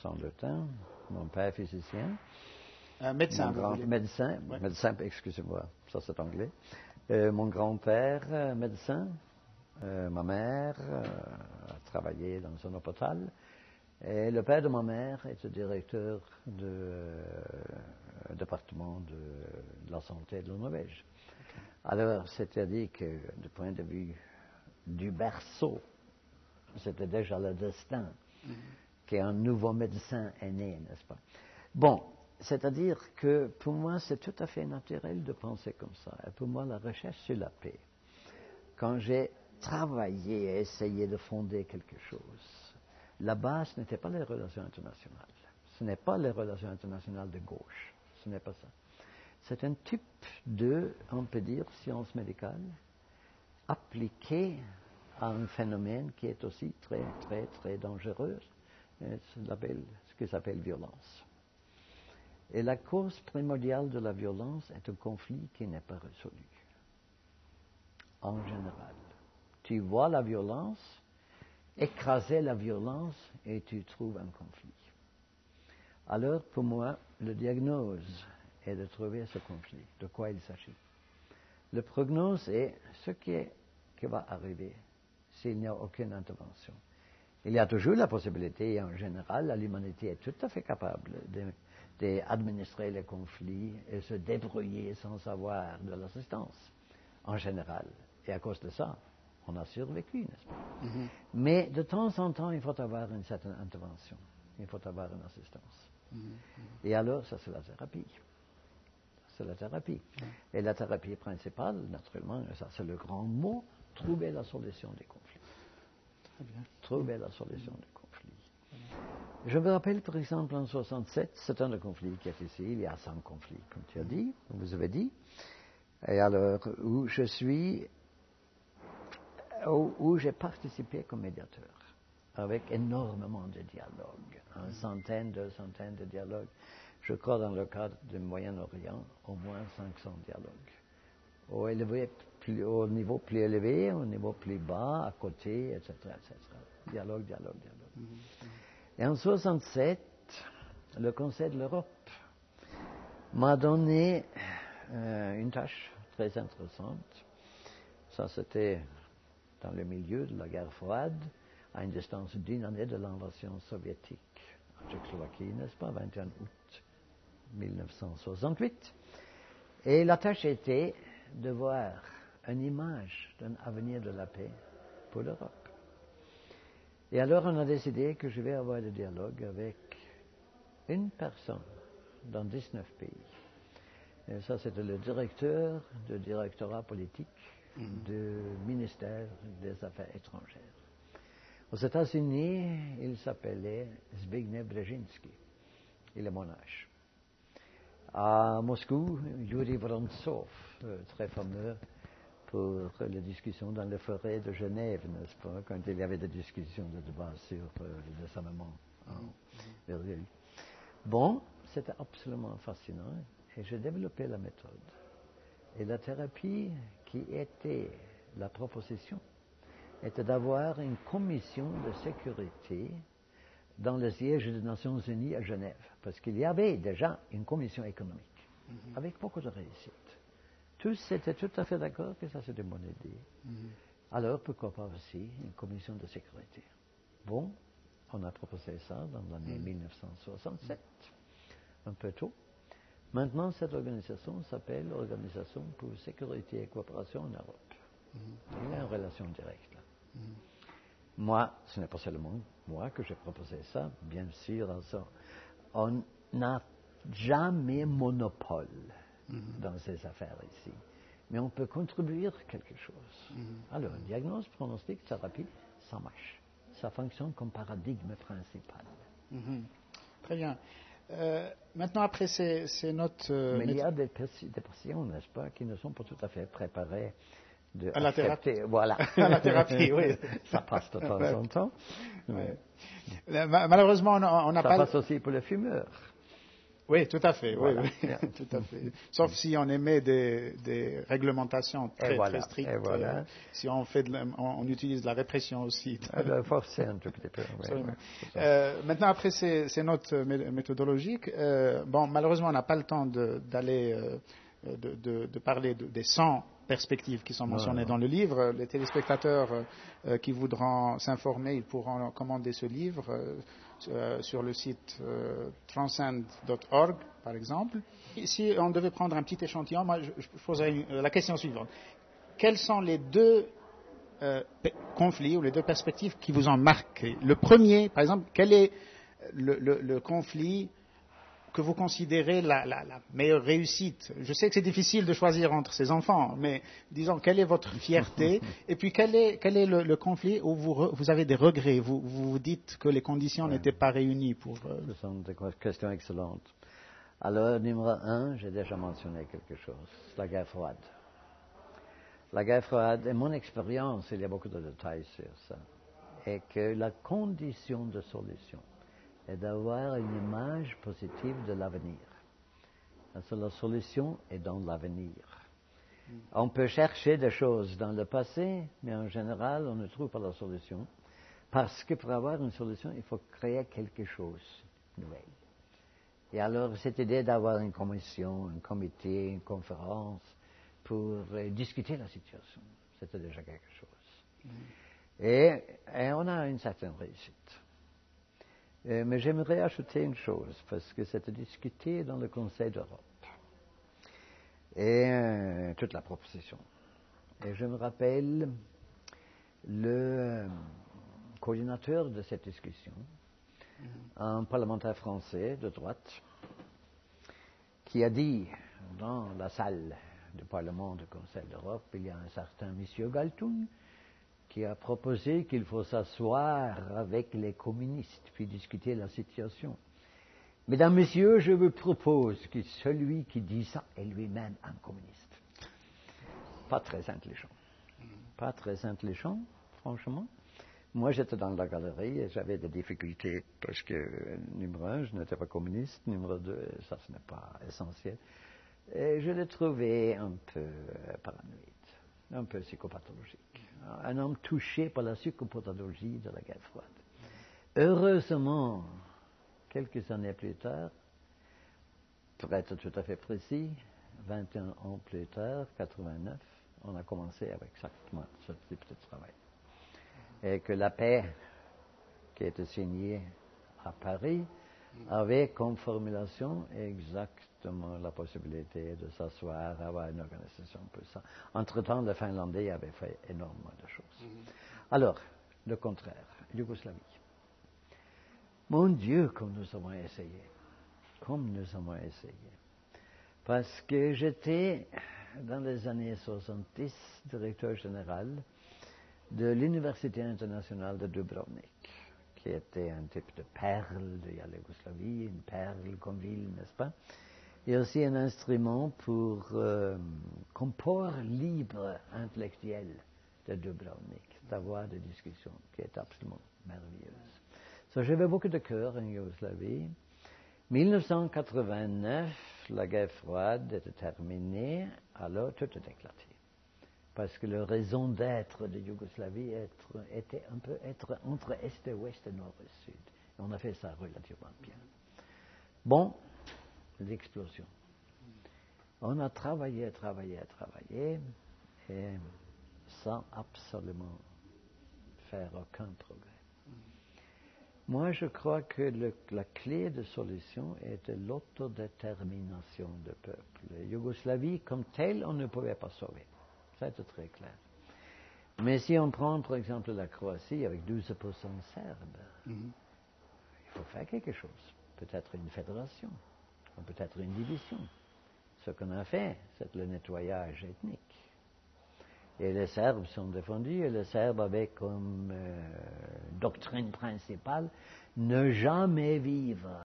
sans le temps. Mon père physicien. Médecin. Médecin, excusez-moi, ça c'est anglais. Mon grand-père, médecin. Ma mère a travaillé dans un hôpital. Et le père de ma mère était directeur du département de la santé de la Norvège. Alors, c'est-à-dire que, du point de vue du berceau, c'était déjà le destin qu'un nouveau médecin est né, n'est-ce pas? Bon, c'est-à-dire que pour moi, c'est tout à fait naturel de penser comme ça. Et pour moi, la recherche sur la paix, quand j'ai travaillé et essayé de fonder quelque chose, la base n'était pas les relations internationales. Ce n'est pas les relations internationales de gauche. Ce n'est pas ça. C'est un type de, on peut dire, science médicale appliquée à un phénomène qui est aussi très, très, très dangereux, ce qui s'appelle violence. Et la cause primordiale de la violence est un conflit qui n'est pas résolu. En général. Tu vois la violence, écraser la violence et tu trouves un conflit. Alors, pour moi, le diagnose est de trouver ce conflit. De quoi il s'agit? Le prognose est ce qui va arriver s'il n'y a aucune intervention. Il y a toujours la possibilité, et en général, l'humanité est tout à fait capable d'administrer les conflits et se débrouiller sans avoir de l'assistance, en général. Et à cause de ça, on a survécu, n'est-ce pas? Mm-hmm. Mais de temps en temps, il faut avoir une certaine intervention. Il faut avoir une assistance. Mm-hmm. Et alors, ça c'est la thérapie. C'est la thérapie. Mm-hmm. Et la thérapie principale, naturellement, ça c'est le grand mot, trouver la solution des conflits. Très bien. Trouver la solution des conflits. Je me rappelle, par exemple, en 67, c'est un conflit qui est ici. Il y a 5 conflits, comme tu as dit, vous avez dit. Et alors, où je suis, où j'ai participé comme médiateur, avec énormément de dialogues, une centaine, 200 de dialogues. Je crois dans le cadre du Moyen-Orient, au moins 500 dialogues. Au niveau plus élevé, au niveau plus bas, à côté, etc., etc. Dialogue. Et en 67, le Conseil de l'Europe m'a donné une tâche très intéressante. Ça, c'était dans le milieu de la guerre froide, à une distance d'une année de l'invasion soviétique en Tchécoslovaquie, n'est-ce pas, 21 août 1968. Et la tâche était de voir une image d'un avenir de la paix pour l'Europe. Et alors on a décidé que je vais avoir des dialogues avec une personne dans 19 pays. Et ça, c'était le directeur du directorat politique du ministère des Affaires étrangères. Aux États-Unis, il s'appelait Zbigniew Brzezinski. Il est mon âge. À Moscou, Yuri Vorontsov, très fameux pour les discussions dans les forêts de Genève, n'est-ce pas, quand il y avait des discussions de débat sur le désarmement en Belgique. Bon, c'était absolument fascinant et j'ai développé la méthode. Et la thérapie qui était la proposition était d'avoir une commission de sécurité dans le siège des Nations Unies à Genève, parce qu'il y avait déjà une commission économique, avec beaucoup de réussite. Tous étaient tout à fait d'accord que ça c'était une bonne idée. Alors, pourquoi pas aussi une commission de sécurité? Bon, on a proposé ça dans l'année 1967, un peu tôt. Maintenant, cette organisation s'appelle Organisation pour Sécurité et Coopération en Europe. Il y a une relation directe là. Moi, ce n'est pas seulement moi que j'ai proposé ça, bien sûr. On n'a jamais monopole dans ces affaires ici. Mais on peut contribuer quelque chose. Alors, diagnose, pronostic, thérapie, ça marche. Ça fonctionne comme paradigme principal. Très bien. Maintenant, après ces notes... Mais il y a des patients, n'est-ce pas, qui ne sont pas tout à fait préparés à la thérapie. Voilà. À la thérapie, oui. Ça passe de temps en temps. Ouais. Malheureusement, on n'a pas... Ça passe aussi pour les fumeurs. Oui, tout à fait. Voilà. Oui, tout à fait. Sauf si on émet des réglementations très, très strictes. Et voilà. Si on on utilise la répression aussi. Forcer un tout petit peu. Absolument. Maintenant, après ces notes méthodologiques, malheureusement, on n'a pas le temps d'aller de parler des 100 perspectives qui sont mentionnées dans le livre. Les téléspectateurs qui voudront s'informer, ils pourront commander ce livre sur le site transcend.org, par exemple. Et si on devait prendre un petit échantillon, moi, je poserais la question suivante. Quels sont les deux conflits ou les deux perspectives qui vous ont marqué? Le premier, par exemple, quel est le conflit que vous considérez la meilleure réussite? Je sais que c'est difficile de choisir entre ces enfants, mais disons, quelle est votre fierté? Et puis, quel est le conflit où vous avez des regrets? Vous dites que les conditions n'étaient pas réunies pour... Ce sont des questions excellentes. Alors, numéro 1, j'ai déjà mentionné quelque chose, la guerre froide. La guerre froide, et mon expérience, il y a beaucoup de détails sur ça, est que la condition de solution est d'avoir une image positive de l'avenir. La solution est dans l'avenir. On peut chercher des choses dans le passé, mais en général, on ne trouve pas la solution. Parce que pour avoir une solution, il faut créer quelque chose de nouvel. Et alors, cette idée d'avoir une commission, un comité, une conférence pour discuter la situation, c'était déjà quelque chose. Et on a une certaine réussite. Mais j'aimerais ajouter une chose, parce que c'était discuté dans le Conseil d'Europe. Et toute la proposition. Et je me rappelle le coordinateur de cette discussion, un parlementaire français de droite, qui a dit dans la salle du Parlement du Conseil d'Europe, il y a un certain monsieur Galtung qui a proposé qu'il faut s'asseoir avec les communistes puis discuter la situation. Mesdames, Messieurs, je vous propose que celui qui dit ça est lui-même un communiste. Pas très intelligent. Pas très intelligent, franchement. Moi, j'étais dans la galerie et j'avais des difficultés parce que, numéro 1, je n'étais pas communiste, numéro 2, ça ce n'est pas essentiel. Et je l'ai trouvé un peu paranoïde, un peu psychopathologique. Un homme touché par la psychopathologie de la guerre froide. Heureusement, quelques années plus tard, pour être tout à fait précis, 21 ans plus tard, 89, on a commencé avec exactement ce type de travail. Et que la paix qui a été signée à Paris avait comme formulation exactement la possibilité de s'asseoir, avoir une organisation pour ça. Entre-temps, le Finlandais avait fait énormément de choses. Alors, le contraire, Yougoslavie. Mon Dieu, comme nous avons essayé. Comme nous avons essayé. Parce que j'étais, dans les années 70, directeur général de l'Université internationale de Dubrovnik, qui était un type de perle de la Yougoslavie, une perle comme ville, n'est-ce pas? Et aussi un instrument pour comme port libre intellectuel de Dubrovnik, la voie de discussion, qui est absolument merveilleuse. So, j'avais beaucoup de cœur en Yougoslavie. 1989, la guerre froide était terminée, alors tout est éclaté. Parce que la raison d'être de Yougoslavie était un peu être entre Est et Ouest et Nord et Sud. Et on a fait ça relativement bien. Bon, l'explosion. On a travaillé, et sans absolument faire aucun progrès. Moi, je crois que la clé de solution était l'autodétermination du peuple. La Yougoslavie, comme telle, on ne pouvait pas sauver. C'est très clair. Mais si on prend, par exemple, la Croatie avec 12% serbes, il faut faire quelque chose. Peut-être une fédération, ou peut-être une division. Ce qu'on a fait, c'est le nettoyage ethnique. Et les Serbes sont défendus, et les Serbes avaient comme doctrine principale ne jamais vivre